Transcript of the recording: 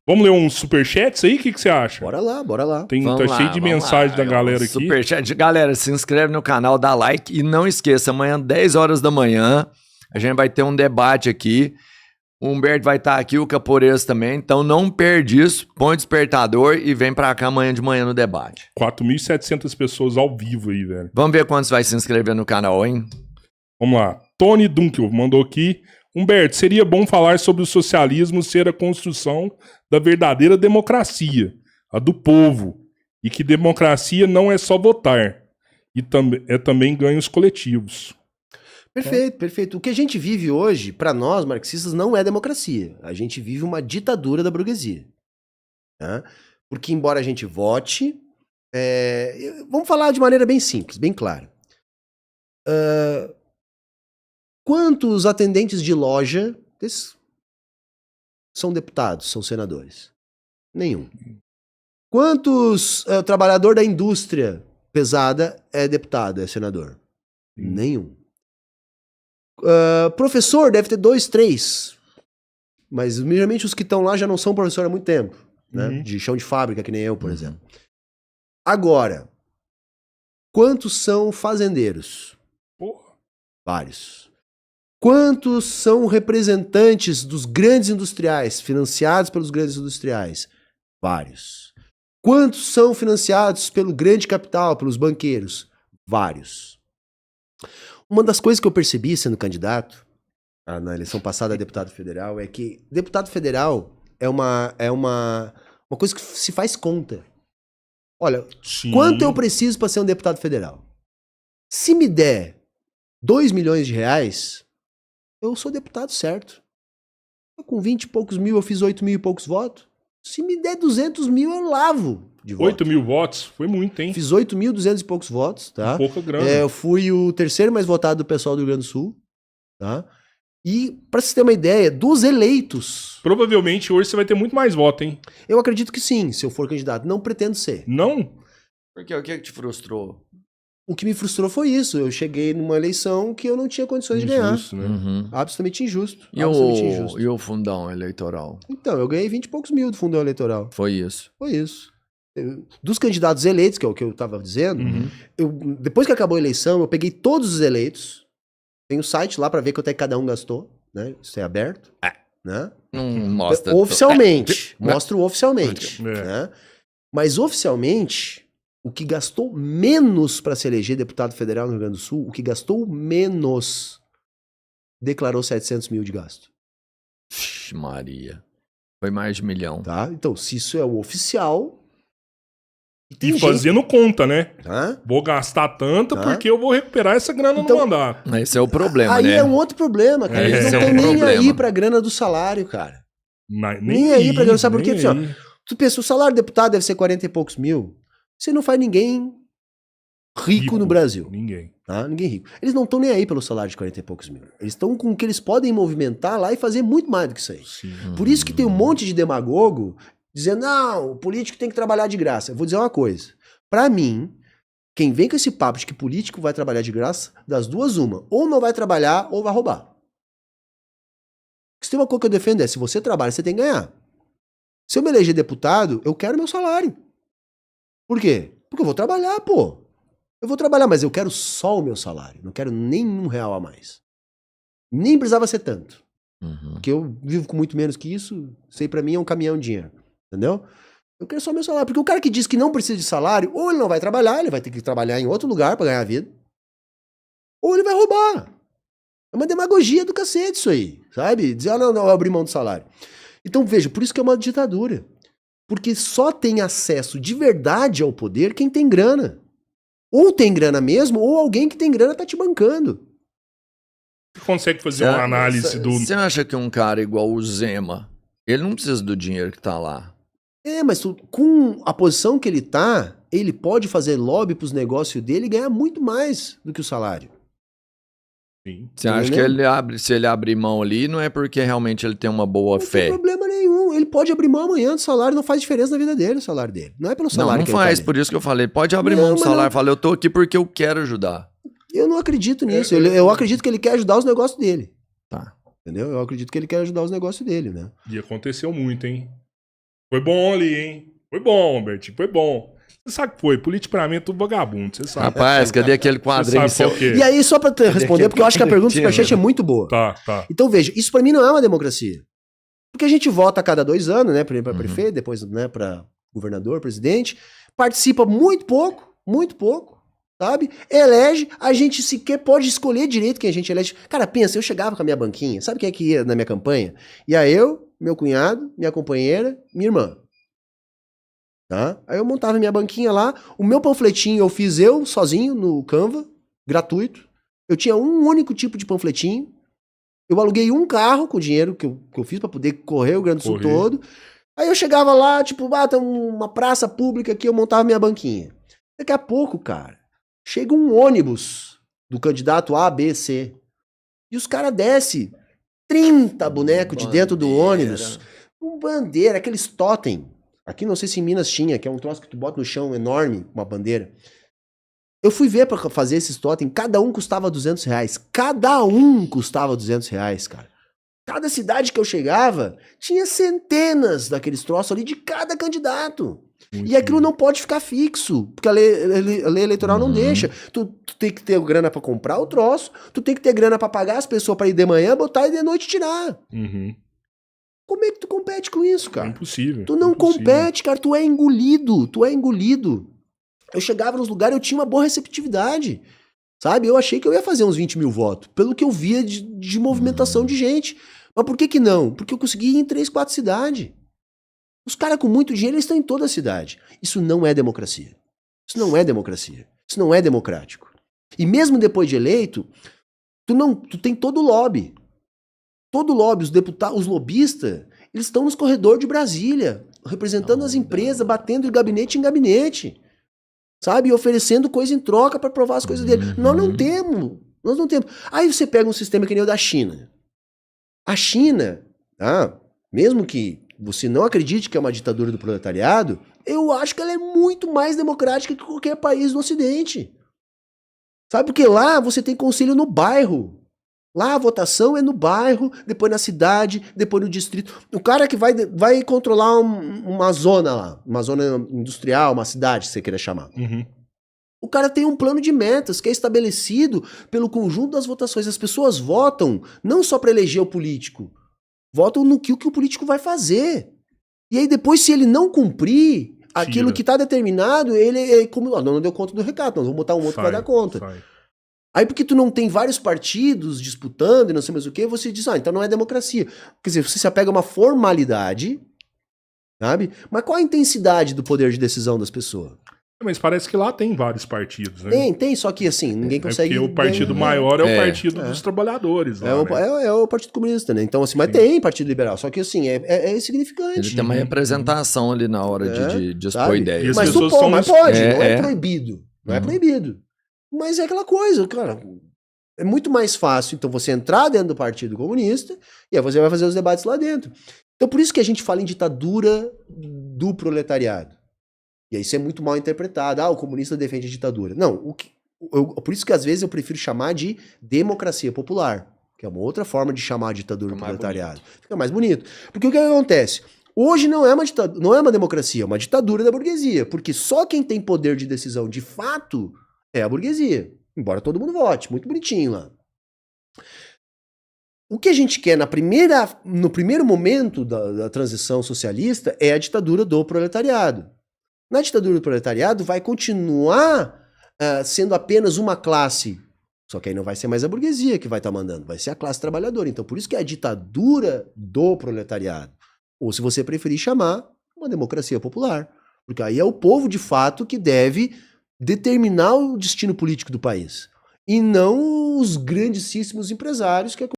Vamos ler uns superchats aí? O que você acha? Bora lá, bora lá. Tá Vamos cheio de mensagem da galera aqui. Superchat. Galera, se inscreve no canal, dá like e não esqueça, amanhã, 10 horas da manhã, a gente vai ter um debate aqui. O Humberto vai estar aqui, o Caporeiras também. Então não perde isso, põe o despertador e vem pra cá amanhã de manhã no debate. 4.700 pessoas ao vivo aí, velho. Vamos ver quantos vai se inscrever no canal, hein? Vamos lá. Tony Dunkel mandou aqui. Humberto, seria bom falar sobre o socialismo ser a construção da verdadeira democracia, a do povo, e que democracia não é só votar, e é também ganhos coletivos. Perfeito, perfeito. O que a gente vive hoje, para nós marxistas, não é democracia. A gente vive uma ditadura da burguesia. Né? Porque embora a gente vote, vamos falar de maneira bem simples, bem clara. Quantos atendentes de loja são deputados, são senadores? Nenhum. Quantos trabalhador da indústria pesada é deputado, é senador? Nenhum. Professor deve ter 2, 3. Mas, geralmente, os que estão lá já não são professor há muito tempo. Né? De chão de fábrica, que nem eu, por exemplo. Agora, quantos são fazendeiros? Porra. Vários. Quantos são representantes dos grandes industriais, financiados pelos grandes industriais? Vários. Quantos são financiados pelo grande capital, pelos banqueiros? Vários. Uma das coisas que eu percebi sendo candidato na eleição passada a deputado federal é que deputado federal é uma coisa que se faz conta. Olha, Sim. Quanto eu preciso para ser um deputado federal? Se me der 2 milhões de reais, eu sou deputado certo. Com 20 e poucos mil, eu fiz 8 mil e poucos votos. Se me der 200 mil, eu lavo de voto. 8 mil votos? Foi muito, hein? Fiz 8.200 e poucos votos, tá? Pouca grana. Eu fui o terceiro mais votado do pessoal do Rio Grande do Sul, tá? E, pra você ter uma ideia, dos eleitos... Provavelmente hoje você vai ter muito mais voto, hein? Eu acredito que sim, se eu for candidato. Não pretendo ser. Não? Porque o que te frustrou? O que me frustrou foi isso. Eu cheguei numa eleição que eu não tinha condições de ganhar. Injusto, né? Absolutamente injusto. E, absolutamente injusto. e o fundão eleitoral? Então, eu ganhei 20 e poucos mil do fundão eleitoral. Foi isso. Foi isso. Dos candidatos eleitos, que é o que eu estava dizendo, depois que acabou a eleição, eu peguei todos os eleitos. Tem um site lá para ver quanto é que cada um gastou, né? Isso é aberto. Né? Mostra. Oficialmente. Mostro oficialmente. É. Né? Mas oficialmente, o que gastou menos para se eleger deputado federal no Rio Grande do Sul, o que gastou menos, declarou 700 mil de gasto. Vixe, Maria. Foi mais de 1 milhão. Tá? Então, se isso é o oficial... E fazendo conta, né? Tá? Vou gastar tanto porque eu vou recuperar essa grana no mandato. Esse é o problema, aí né? é um outro problema, cara. Eles não estão nem aí pra grana do salário, cara. Nem aí pra grana. Sabe por quê? Assim, ó, tu pensa, o salário do deputado deve ser 40 e poucos mil. Você não faz ninguém rico no Brasil. Ninguém. Tá? Ninguém rico. Eles não estão nem aí pelo salário de 40 e poucos mil. Eles estão com o que eles podem movimentar lá e fazer muito mais do que isso aí. Sim. Por isso que tem um monte de demagogo dizendo, não, o político tem que trabalhar de graça. Eu vou dizer uma coisa. Pra mim, quem vem com esse papo de que político vai trabalhar de graça, das duas uma. Ou não vai trabalhar, ou vai roubar. Se tem uma coisa que eu defendo é, se você trabalha, você tem que ganhar. Se eu me eleger deputado, eu quero meu salário. Por quê? Porque eu vou trabalhar, pô. Eu vou trabalhar, mas eu quero só o meu salário. Não quero nenhum real a mais. Nem precisava ser tanto. Porque eu vivo com muito menos que isso. Isso aí pra mim é um caminhão de dinheiro. Entendeu? Eu quero só meu salário. Porque o cara que diz que não precisa de salário, ou ele não vai trabalhar, ele vai ter que trabalhar em outro lugar pra ganhar a vida. Ou ele vai roubar. É uma demagogia do cacete isso aí. Sabe? Dizer, não, eu abri mão do salário. Então, veja, por isso que é uma ditadura. Porque só tem acesso de verdade ao poder quem tem grana. Ou tem grana mesmo, ou alguém que tem grana tá te bancando. Você consegue fazer uma análise do... Você acha que um cara igual o Zema, ele não precisa do dinheiro que tá lá? Mas com a posição que ele tá, ele pode fazer lobby pros negócios dele e ganhar muito mais do que o salário. Sim. Você acha que se ele abrir mão ali, não é porque realmente ele tem uma boa fé? Não tem problema nenhum. Ele pode abrir mão amanhã do salário, não faz diferença na vida dele o salário dele. Não é pelo salário que não faz, por isso que eu falei. Pode abrir mão do salário. Falei, eu tô aqui porque eu quero ajudar. Eu não acredito nisso. Eu acredito que ele quer ajudar os negócios dele. Tá. Entendeu? Eu acredito que ele quer ajudar os negócios dele, né? E aconteceu muito, hein? Foi bom ali, hein? Foi bom, Bertinho, foi bom. Você sabe o que foi? Político pra mim é tudo vagabundo, você sabe. Rapaz, cadê aquele Você quadrinho sabe seu? qual que é. E aí, só pra te responder, porque eu acho que a pergunta do Superchat é muito boa. Tá. Então, veja, isso pra mim não é uma democracia. Porque a gente vota a cada 2 anos, né? Primeiro pra prefeito, depois, né, pra governador, presidente. Participa muito pouco, sabe? Elege, a gente sequer pode escolher direito quem a gente elege. Cara, pensa, eu chegava com a minha banquinha, sabe quem é que ia na minha campanha? Ia eu, meu cunhado, minha companheira, minha irmã. Tá? Aí eu montava minha banquinha lá, o meu panfletinho eu fiz eu, sozinho, no Canva, gratuito. Eu tinha um único tipo de panfletinho. Eu aluguei um carro com o dinheiro que eu fiz pra poder correr o Rio Grande do Sul todo. Aí eu chegava lá, tipo, tem uma praça pública aqui, eu montava minha banquinha. Daqui a pouco, cara, chega um ônibus do candidato A, B, C. E os caras descem 30 bonecos de dentro do ônibus. Com bandeira, aqueles totem. Aqui não sei se em Minas tinha, que é um troço que tu bota no chão enorme, uma bandeira. Eu fui ver pra fazer esses totem, cada um custava R$200. Cada um custava R$200, cara. Cada cidade que eu chegava, tinha centenas daqueles troços ali de cada candidato. Muito E aquilo bom. não pode ficar fixo, porque a lei eleitoral não deixa. Tu tem que ter grana pra comprar o troço, tu tem que ter grana pra pagar as pessoas pra ir de manhã, botar e de noite tirar. Uhum. Como é que tu compete com isso, É cara? impossível. Tu não impossível. compete, cara, tu é engolido. Eu chegava nos lugares, eu tinha uma boa receptividade, sabe? Eu achei que eu ia fazer uns 20 mil votos, pelo que eu via de movimentação de gente. Mas por que não? Porque eu consegui ir em 3, 4 cidades. Os caras com muito dinheiro, eles estão em toda a cidade. Isso não é democracia. Isso não é democracia. Isso não é democrático. E mesmo depois de eleito, tu tem todo o lobby. Todo lobby, os deputados, os lobistas, eles estão nos corredores de Brasília, representando as empresas, batendo de gabinete em gabinete, sabe? E oferecendo coisa em troca para provar as coisas dele. Nós não temos. Aí você pega um sistema que nem o da China. A China, mesmo que você não acredite que é uma ditadura do proletariado, eu acho que ela é muito mais democrática que qualquer país do Ocidente. Sabe? Porque lá você tem conselho no bairro. Lá a votação é no bairro, depois na cidade, depois no distrito. O cara que vai controlar uma zona lá, uma zona industrial, uma cidade, se você queira chamar. Uhum. O cara tem um plano de metas que é estabelecido pelo conjunto das votações. As pessoas votam não só para eleger o político, votam no que o político vai fazer. E aí depois, se ele não cumprir aquilo que está determinado, ele é como, não deu conta do recado, nós vamos botar um outro que vai dar conta. Sai. Aí porque tu não tem vários partidos disputando e não sei mais o que, você diz, então não é democracia. Quer dizer, você se apega a uma formalidade, sabe? Mas qual a intensidade do poder de decisão das pessoas? Mas parece que lá tem vários partidos, né? Tem, só que assim, ninguém consegue... Porque o partido maior é o partido dos trabalhadores. Lá, é o Partido Comunista, né? Então, assim, mas tem Partido Liberal, só que assim, é insignificante. Ele tem uma representação ali na hora de expor ideias. as Mas pessoas tu pode, não é É. proibido. Não é proibido. Mas é aquela coisa, cara. É muito mais fácil, então, você entrar dentro do Partido Comunista e aí você vai fazer os debates lá dentro. Então, por isso que a gente fala em ditadura do proletariado. E aí isso é muito mal interpretado. O comunista defende a ditadura. Não, por isso que às vezes eu prefiro chamar de democracia popular, que é uma outra forma de chamar a ditadura do proletariado. Fica mais bonito. Porque o que acontece? Hoje não é uma democracia, é uma ditadura da burguesia, porque só quem tem poder de decisão de fato é a burguesia. Embora todo mundo vote, muito bonitinho lá. O que a gente quer no primeiro momento da transição socialista é a ditadura do proletariado. Na ditadura do proletariado vai continuar sendo apenas uma classe, só que aí não vai ser mais a burguesia que vai estar mandando, vai ser a classe trabalhadora. Então por isso que é a ditadura do proletariado. Ou se você preferir chamar, uma democracia popular. Porque aí é o povo de fato que deve determinar o destino político do país. E não os grandíssimos empresários que